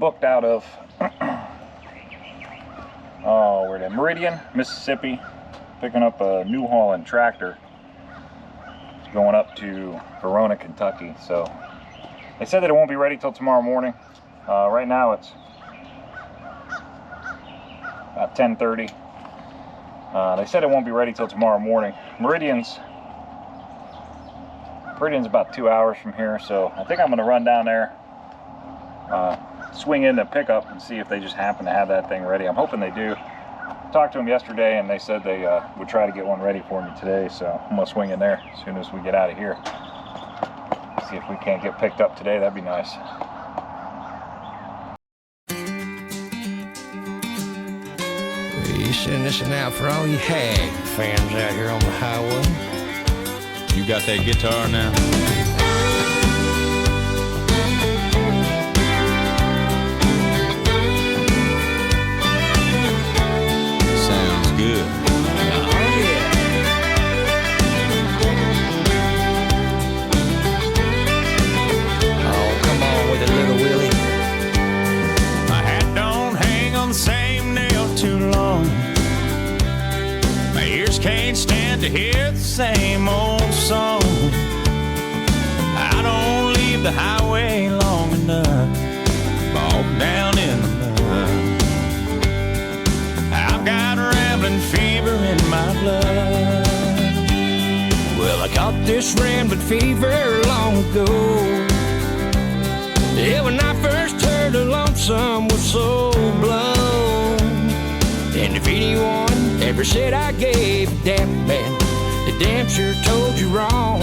booked out of oh, where that Meridian, Mississippi, picking up a New Holland tractor. It's going up to Verona, Kentucky. So they said that it won't be ready till tomorrow morning. Right now it's about 10:30. They said it won't be ready till tomorrow morning. Meridian's about 2 hours from here, so I think I'm going to run down there, swing in the pickup and see if they just happen to have that thing ready. I'm hoping they do. Talked to them yesterday and they said they would try to get one ready for me today, so I'm going to swing in there as soon as we get out of here. See if we can't get picked up today. That'd be nice. You send this one out for all you hag fans out here on the highway. You got that guitar now? Sounds good. Oh yeah. Oh, come on with it, little Willie. My hat don't hang on the same nail too long. My ears can't stand to hear the same old song. I don't leave the highway long enough, bogged down in the mud. I've got rambling fever in my blood. Well, I caught this rambling fever long ago. Yeah, when I first heard the lonesome was so blown. And if anyone ever said I gave a damn, man, they damn sure told you wrong.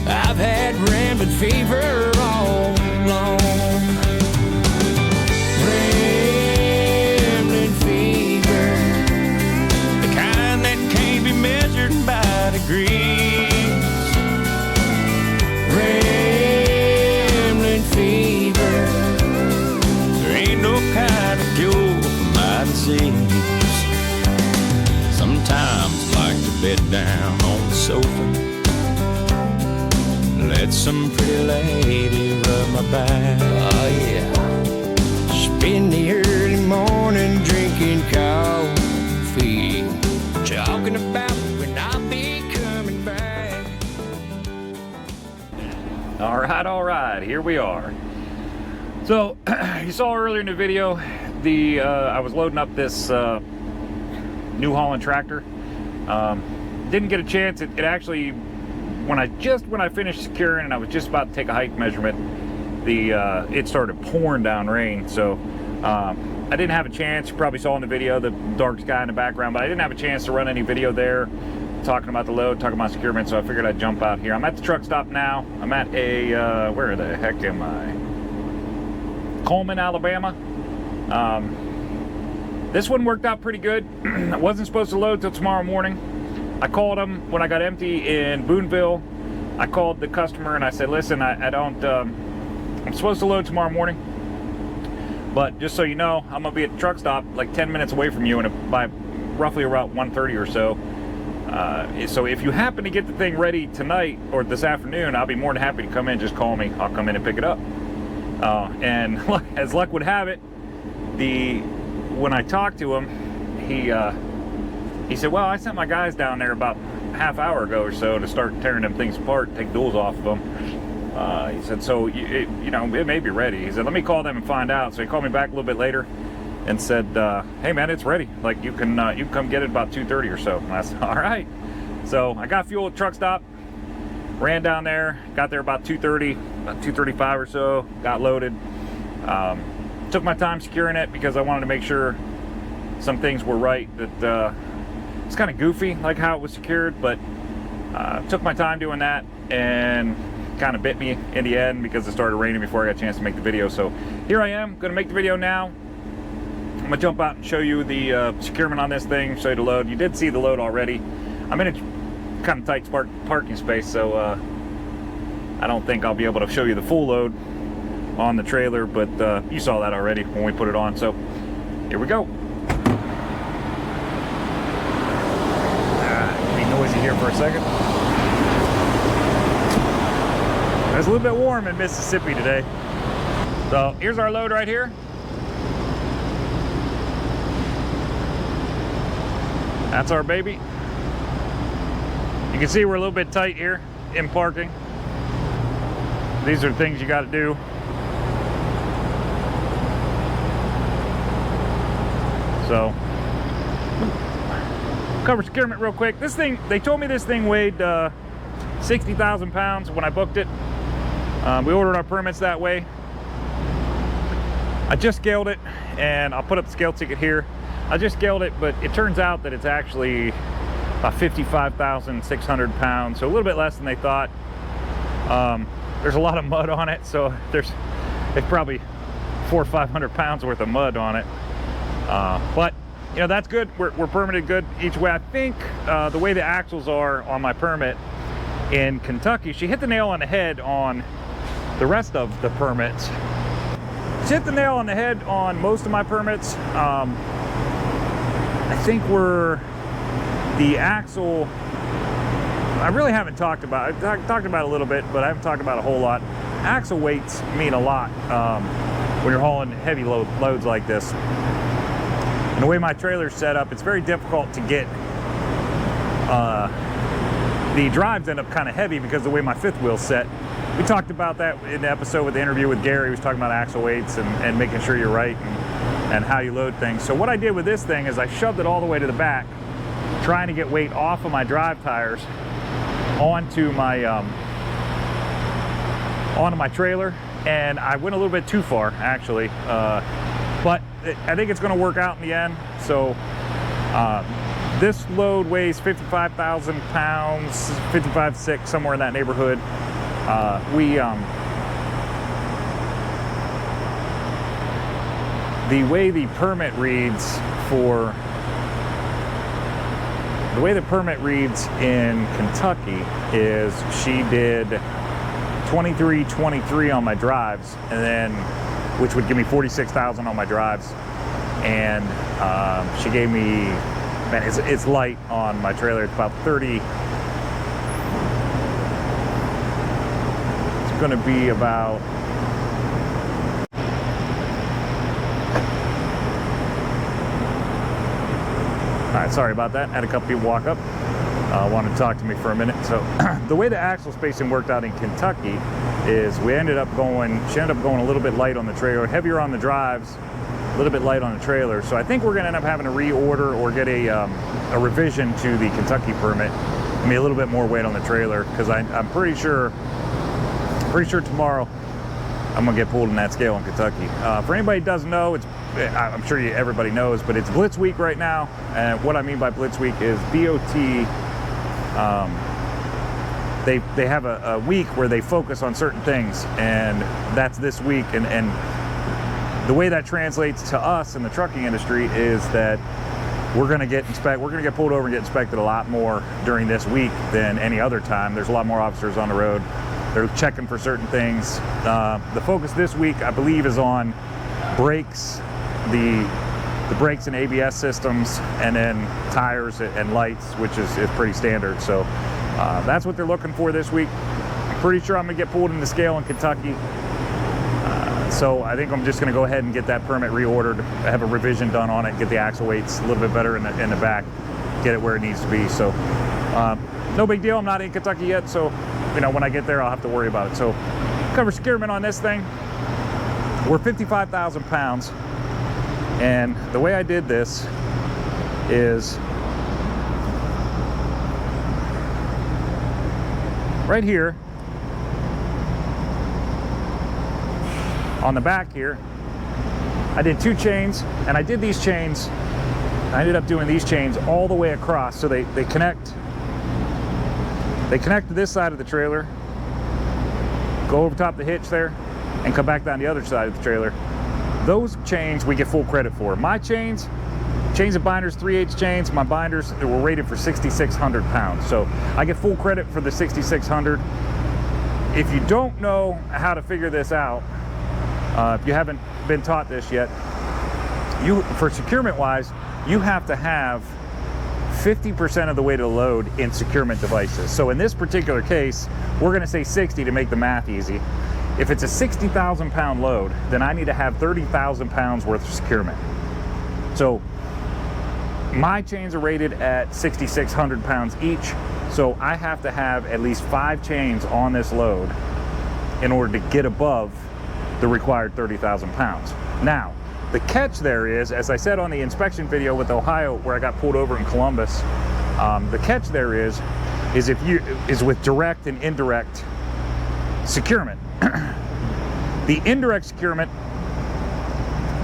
I've had rambling fever all along. Rambling fever, The kind that can't be measured by degrees. rambling fever. There ain't no kind of cure for my disease. Sometimes I like to bed down on the sofa, let some pretty lady rub my back. Oh yeah. Spend the early morning drinking coffee, talking about when I'll be coming back. All right, here we are. So you saw earlier in the video, I was loading up this New Holland tractor. Didn't get a chance. It actually, when I finished securing and I was just about to take a height measurement, it started pouring down rain. So I didn't have a chance. You probably saw in the video the dark sky in the background, but I didn't have a chance to run any video there talking about the load, talking about securement. So I figured I'd jump out here. I'm at the truck stop now. I'm at a where the heck am I? Coleman, Alabama. This one worked out pretty good. I wasn't supposed to load till tomorrow morning. I called them when I got empty in Boonville. I called the customer and I said, listen, I'm supposed to load tomorrow morning, but just so you know, I'm gonna be at the truck stop like 10 minutes away from you, and by roughly around 1:30 or so. So if you happen to get the thing ready tonight or this afternoon, I'll be more than happy to come in. Just call me. I'll come in and pick it up. And as luck would have it, when I talked to him, he said, well, I sent my guys down there about half hour ago or so to start tearing them things apart, take duals off of them. He said, so it may be ready. He said, let me call them and find out. So he called me back a little bit later and said, hey man, it's ready. Like you can come get it about 2:30 or so. And I said, all right. So I got fuel at truck stop, ran down there, got there about 2:30, about 2:35 or so, got loaded. Took my time securing it because I wanted to make sure some things were right. That it's kind of goofy like how it was secured, but took my time doing that and kind of bit me in the end because it started raining before I got a chance to make the video. So here I am, gonna make the video now. I'm gonna jump out and show you the securement on this thing, show you the load. You did see the load already. I'm in a kind of tight parking space, so I don't think I'll be able to show you the full load on the trailer, but you saw that already when we put it on. So here we go. Be noisy here for a second. It's a little bit warm in Mississippi today. So here's our load right here. That's our baby. You can see we're a little bit tight here in parking. These are things you got to do. So, cover securement real quick. This thing, they told me this thing weighed 60,000 pounds when I booked it. We ordered our permits that way. I just scaled it, and I'll put up the scale ticket here. I just scaled it, but it turns out that it's actually about 55,600 pounds, so a little bit less than they thought. There's a lot of mud on it, so it's probably 400 or 500 pounds worth of mud on it. But you know, that's good. We're permitted good each way. I think the way the axles are on my permit in Kentucky, she hit the nail on the head on the rest of the permits. She hit the nail on the head on most of my permits. I think the axle, I really haven't talked about it. I talked about it a little bit, but I haven't talked about it a whole lot. Axle weights mean a lot when you're hauling heavy loads like this. And the way my trailer's set up, it's very difficult to get, the drives end up kind of heavy because of the way my fifth wheel's set. We talked about that in the episode with the interview with Gary. He was talking about axle weights and making sure you're right and how you load things. So what I did with this thing is I shoved it all the way to the back, trying to get weight off of my drive tires onto my trailer, and I went a little bit too far actually, but I think it's going to work out in the end. So this load weighs 55,000 pounds, 55.6, somewhere in that neighborhood. The way the permit reads in Kentucky is she did 2323 on my drives, and then which would give me 46,000 on my drives, and she gave me, man, it's light on my trailer. It's about 30. It's going to be about, all right, sorry about that. Had a couple people walk up, wanted to talk to me for a minute. So the way the axle spacing worked out in Kentucky is she ended up going a little bit light on the trailer, heavier on the drives, a little bit light on the trailer. So I think we're going to end up having to reorder or get a revision to the Kentucky permit. I mean, a little bit more weight on the trailer, because I'm pretty sure tomorrow I'm going to get pulled in that scale in Kentucky. For anybody who doesn't know, I'm sure everybody knows, but it's Blitz week right now. And what I mean by Blitz week is DOT, they have a week where they focus on certain things, and that's this week. And the way that translates to us in the trucking industry is that we're going to get pulled over and get inspected a lot more during this week than any other time. There's a lot more officers on the road. They're checking for certain things. The focus this week, I believe, is on brakes, the brakes and ABS systems, and then tires and lights, which is pretty standard. So that's what they're looking for this week. I'm pretty sure I'm gonna get pulled in the scale in Kentucky. So I think I'm just gonna go ahead and get that permit reordered, have a revision done on it, get the axle weights a little bit better in the back, get it where it needs to be. So no big deal. I'm not in Kentucky yet, so you know, when I get there, I'll have to worry about it. So cover securement on this thing. We're 55,000 pounds. And the way I did this is right here on the back here, I did 2 chains, and I did these chains, I ended up doing these chains all the way across. So they connect to this side of the trailer, go over top the hitch there, and come back down the other side of the trailer. Those chains we get full credit for. My chains and binders, 3/8 chains, my binders were rated for 6,600 pounds. So I get full credit for the 6,600. If you don't know how to figure this out, if you haven't been taught this yet, for securement wise, you have to have 50% of the weight of the load in securement devices. So in this particular case, we're gonna say 60 to make the math easy. if it's a 60,000 pound load, then I need to have 30,000 pounds worth of securement. So my chains are rated at 6,600 pounds each. So I have to have at least 5 chains on this load in order to get above the required 30,000 pounds. Now, the catch there is, as I said on the inspection video with Ohio, where I got pulled over in Columbus, the catch there is with direct and indirect securement. The indirect securement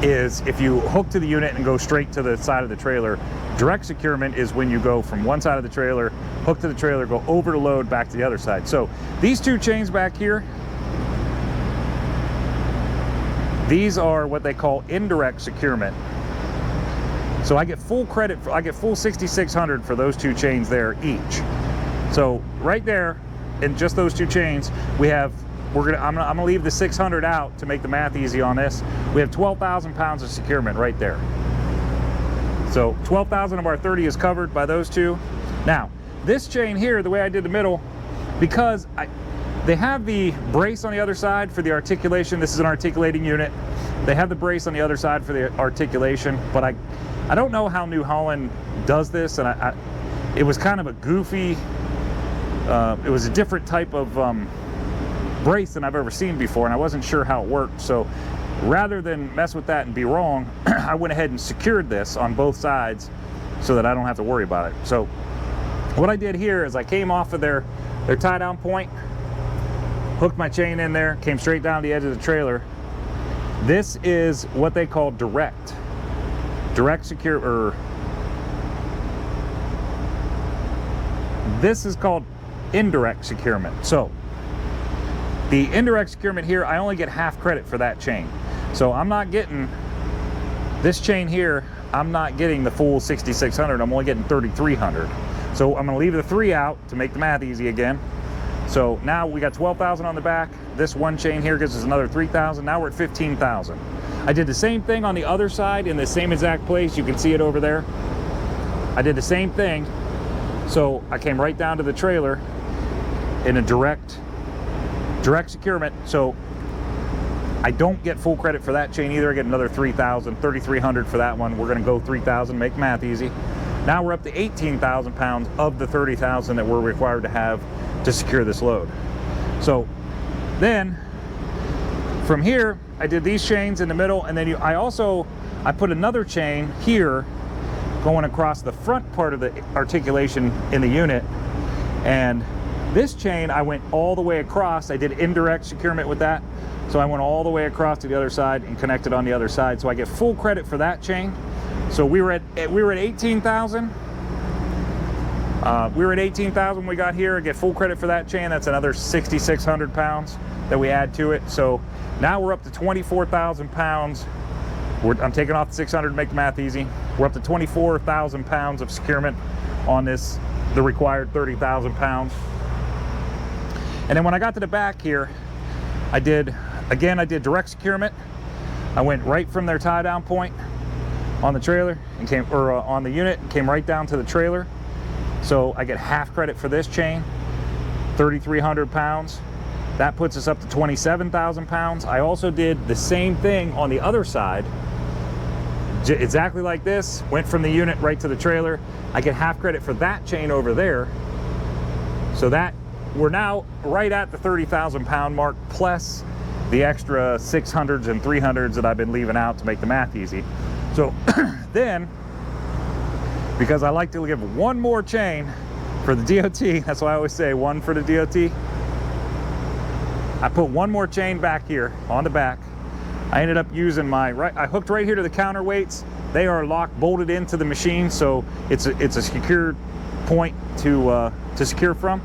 is if you hook to the unit and go straight to the side of the trailer. Direct securement is when you go from one side of the trailer, hook to the trailer, go over the load, back to the other side. So these 2 chains back here, these are what they call indirect securement. So I get full credit, I get full 6,600 for those 2 chains there each. So right there, in just those 2 chains, we have, I'm gonna leave the 600 out to make the math easy on this. We have 12,000 pounds of securement right there. So 12,000 of our 30 is covered by those 2. Now, this chain here, the way I did the middle, because they have the brace on the other side for the articulation. This is an articulating unit. They have the brace on the other side for the articulation, but I don't know how New Holland does this, and it was kind of a goofy, it was a different type of brace than I've ever seen before, and I wasn't sure how it worked. So rather than mess with that and be wrong, I went ahead and secured this on both sides so that I don't have to worry about it. So what I did here is I came off of their tie down point, hooked my chain in there, came straight down the edge of the trailer. This is what they call direct secure, or this is called indirect securement. So the indirect securement here, I only get half credit for that chain. So I'm not getting this chain here, I'm not getting the full 6,600, I'm only getting 3,300. So I'm gonna leave the 3 out to make the math easy again. So now we got 12,000 on the back. This 1 chain here gives us another 3,000. Now we're at 15,000. I did the same thing on the other side in the same exact place. You can see it over there. I did the same thing. So I came right down to the trailer in a direct securement. So I don't get full credit for that chain either. I get another 3,000, 3,300 for that one. We're gonna go 3,000, make math easy. Now we're up to 18,000 pounds of the 30,000 that we're required to have to secure this load. So then from here, I did these chains in the middle, and then I put another chain here going across the front part of the articulation in the unit. And this chain, I went all the way across. I did indirect securement with that. So I went all the way across to the other side and connected on the other side. So I get full credit for that chain. So we were at 18,000. We were at 18,000 when we got here. I get full credit for that chain. That's another 6,600 pounds that we add to it. So now we're up to 24,000 pounds. I'm taking off the 600 to make the math easy. We're up to 24,000 pounds of securement on this, the required 30,000 pounds. And then when I got to the back here, I did direct securement. I went right from their tie down point on the trailer and on the unit, came right down to the trailer. So I get half credit for this chain, 3,300 pounds. That puts us up to 27,000 pounds. I also did the same thing on the other side, exactly like this, went from the unit right to the trailer. I get half credit for that chain over there. So that we're now right at the 30,000 pound mark, plus the extra 600s and 300s that I've been leaving out to make the math easy. So then, because I like to give one more chain for the DOT, that's why I always say one for the DOT, I put one more chain back here on the back. I ended up using I hooked right here to the counterweights. They are locked, bolted into the machine, so it's a secure point to secure from.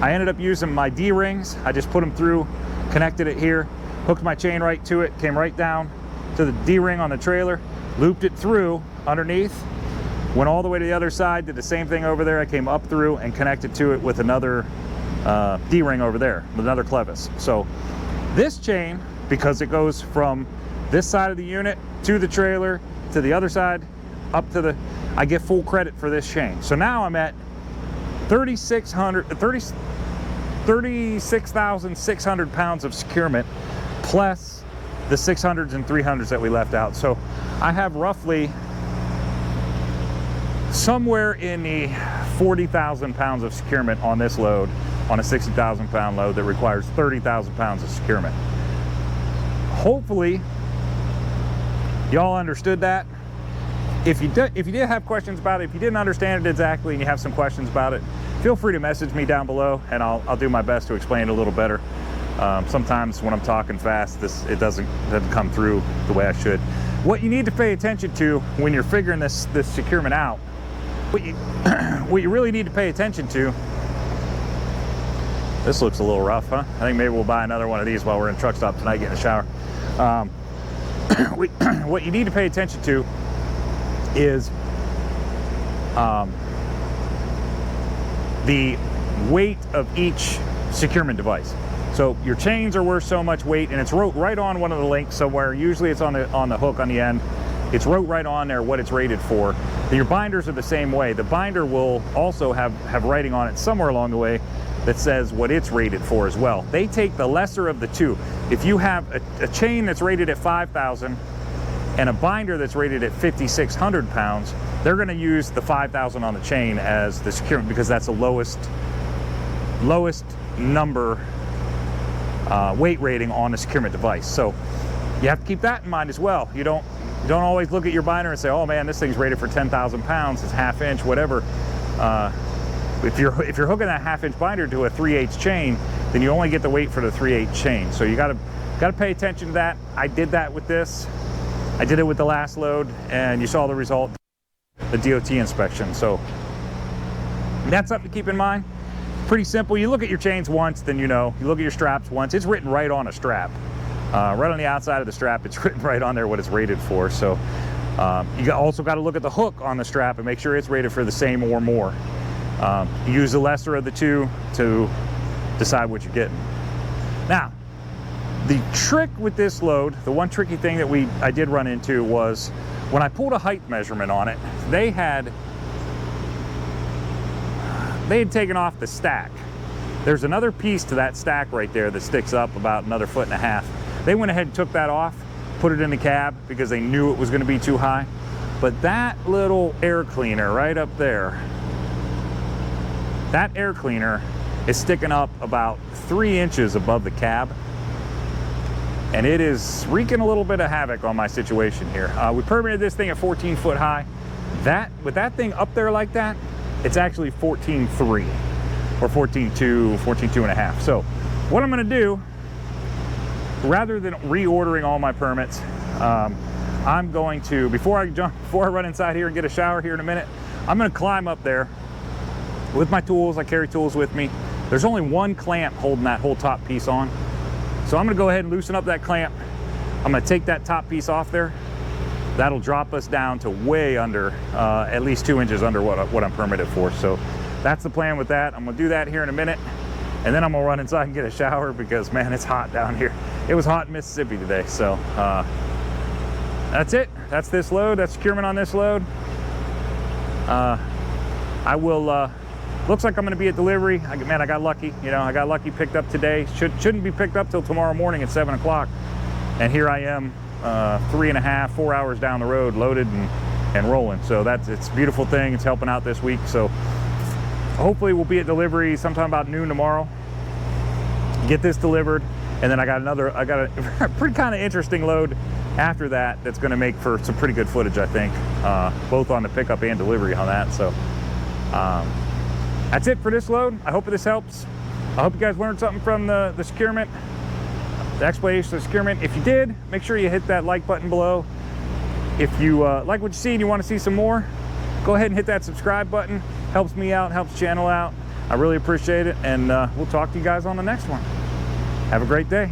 I ended up using my D-rings. I just put them through, connected it here, hooked my chain right to it, came right down to the D-ring on the trailer, looped it through underneath, went all the way to the other side, did the same thing over there. I came up through and connected to it with another D-ring over there, with another clevis. So this chain, because it goes from this side of the unit to the trailer, to the other side, up to I get full credit for this chain. So now I'm at 3,600 36,600 pounds of securement plus the 600s and 300s that we left out. So I have roughly somewhere in the 40,000 pounds of securement on this load, on a 60,000 pound load that requires 30,000 pounds of securement. Hopefully y'all understood that. If you did have questions about it, if you didn't understand it exactly and you have some questions about it, feel free to message me down below and I'll do my best to explain it a little better. Sometimes when I'm talking fast, it doesn't come through the way I should. What you need to pay attention to when you're figuring this securement out, what you really need to pay attention to, this looks a little rough, huh? I think maybe we'll buy another one of these while we're in a truck stop tonight getting a shower. What you need to pay attention to is the weight of each securement device. So your chains are worth so much weight, and it's wrote right on one of the links somewhere. Usually it's on the hook on the end. It's wrote right on there what it's rated for. Your binders are the same way. The binder will also have writing on it somewhere along the way that says what it's rated for as well. They take the lesser of the two. If you have a chain that's rated at 5,000 and a binder that's rated at 5,600 pounds, they're going to use the 5,000 on the chain as the securement because that's the lowest number weight rating on the securement device. So you have to keep that in mind as well. You don't always look at your binder and say, oh man, this thing's rated for 10,000 pounds, it's half inch, whatever. If you're hooking that half-inch binder to a 3/8 chain, then you only get the weight for the 3/8 chain. So you gotta pay attention to that. I did that with this. I did it with the last load, and you saw the result, the DOT inspection. So that's something to keep in mind. Pretty simple. You look at your chains once, then you know. You look at your straps once. It's written right on a strap, right on the outside of the strap. It's written right on there what it's rated for. So you also got to look at the hook on the strap and make sure it's rated for the same or more. You use the lesser of the two to decide what you're getting. Now, the trick with this load, the one tricky thing that I did run into was when I pulled a height measurement on it, they had taken off the stack. There's another piece to that stack right there that sticks up about another 1.5 feet. They went ahead and took that off, put it in the cab because they knew it was going to be too high. But that little air cleaner right up there, that air cleaner is sticking up about 3 inches above the cab, and it is wreaking a little bit of havoc on my situation here. We permitted this thing at 14 foot high. With that thing up there like that, it's actually 14.3 or 14.2, 14.2.5. So what I'm going to do, rather than reordering all my permits, I'm going to, before I run inside here and get a shower here in a minute, I'm going to climb up there with my tools. I carry tools with me. There's only one clamp holding that whole top piece on. So I'm gonna go ahead and loosen up that clamp. I'm gonna take that top piece off there. That'll drop us down to way under, at least 2 inches under what I'm permitted for. So that's the plan with that. I'm gonna do that here in a minute. And then I'm gonna run inside and get a shower because man, it's hot down here. It was hot in Mississippi today. So that's it. That's this load. That's securement on this load. I will, looks like I'm going to be at delivery. Man, I got lucky. You know, I got lucky, picked up today. Shouldn't be picked up till tomorrow morning at 7 o'clock. And here I am, 3.5, 4 hours down the road, loaded and rolling. So it's a beautiful thing. It's helping out this week. So hopefully we'll be at delivery sometime about noon tomorrow. Get this delivered. And then I got a pretty kind of interesting load after that that's going to make for some pretty good footage, I think, both on the pickup and delivery on that. So that's it for this load. I hope this helps. I hope you guys learned something from the securement, the explanation of securement. If you did, make sure you hit that like button below. If you like what you see and you want to see some more, go ahead and hit that subscribe button. Helps me out, helps the channel out. I really appreciate it, and we'll talk to you guys on the next one. Have a great day.